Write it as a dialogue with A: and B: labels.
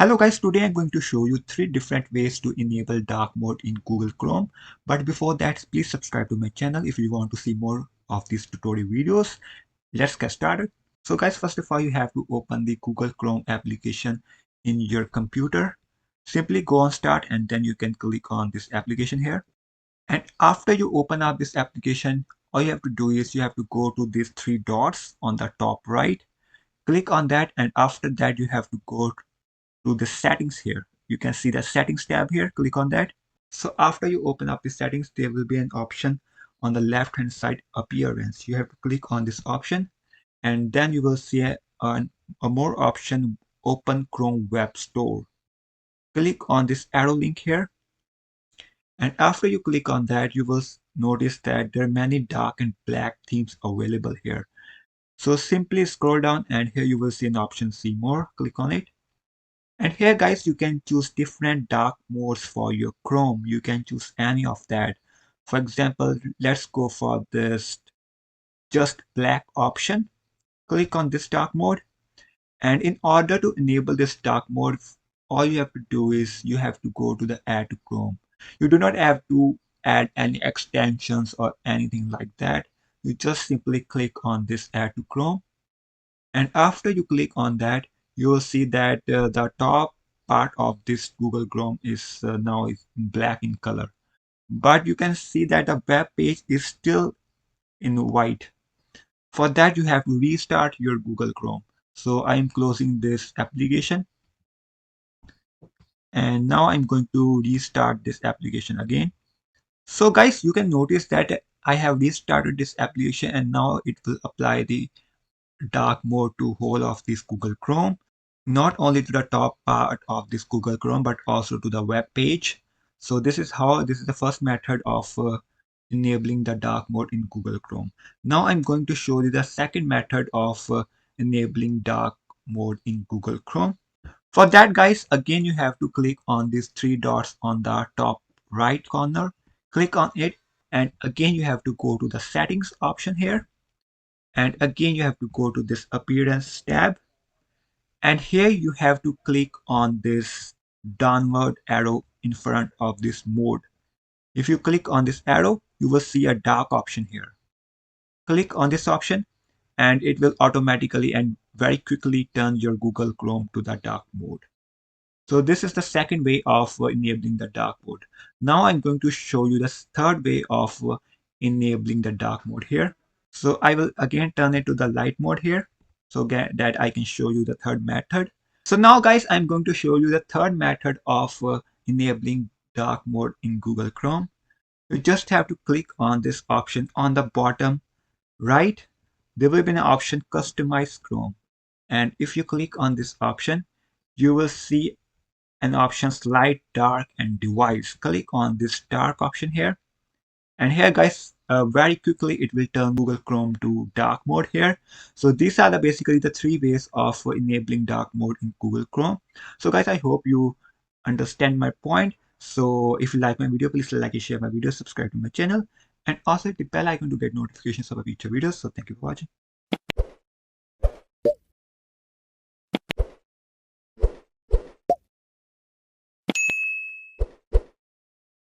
A: Hello guys, today I'm going to show you 3 different ways to enable dark mode in Google Chrome. But before that, please subscribe to my channel if you want to see more of these tutorial videos. Let's get started. So guys, first of all, you have to open the Google Chrome application in your computer. Simply go on start and then you can click on this application here. And after you open up this application, all you have to do is you have to go to these 3 dots on the top right. Click on that, and after that you have to go to the settings here. You can see the settings tab here. Click on that. So after you open up the settings, there will be an option on the left hand side, appearance. You have to click on this option, and then you will see a more option, open Chrome Web Store. Click on this arrow link here, and after you click on that, you will notice that there are many dark and black themes available here. So simply scroll down, and here you will see an option, see more. Click on it. And here guys, you can choose different dark modes for your Chrome. You can choose any of that. For example, let's go for this just black option. Click on this dark mode. And in order to enable this dark mode, all you have to do is you have to go to the add to Chrome. You do not have to add any extensions or anything like that. You just simply click on this add to Chrome. And after you click on that, you will see that the top part of this Google Chrome is now is black in color. But you can see that the web page is still in white. For that, you have to restart your Google Chrome. So I'm closing this application. And now I'm going to restart this application again. So guys, you can notice that I have restarted this application, and now it will apply the dark mode to whole of this Google Chrome, not only to the top part of this Google Chrome, but also to the web page. So this is the first method of enabling the dark mode in Google Chrome. Now I'm going to show you the second method of enabling dark mode in Google Chrome. For that guys, again you have to click on these 3 dots on the top right corner. Click on it, and again you have to go to the settings option here. And again you have to go to this appearance tab, and here you have to click on this downward arrow in front of this mode. If you click on this arrow, you will see a dark option here. Click on this option, and it will automatically and very quickly turn your Google Chrome to the dark mode. So this is the second way of enabling the dark mode. Now I'm going to show you the third way of enabling the dark mode here. So I will again turn it to the light mode here, so that I can show you the third method. So now guys, I'm going to show you the third method of enabling dark mode in Google Chrome. You just have to click on this option on the bottom right. There will be an option, customize Chrome. And if you click on this option, you will see an options light, dark, and device. Click on this dark option here. And here guys, very quickly it will turn Google Chrome to dark mode here. So these are basically the 3 ways of enabling dark mode in Google Chrome. So guys, I hope you understand my point. So if you like my video, please like and share my video, subscribe to my channel, and also hit the bell icon to get notifications of future videos. So thank you for watching.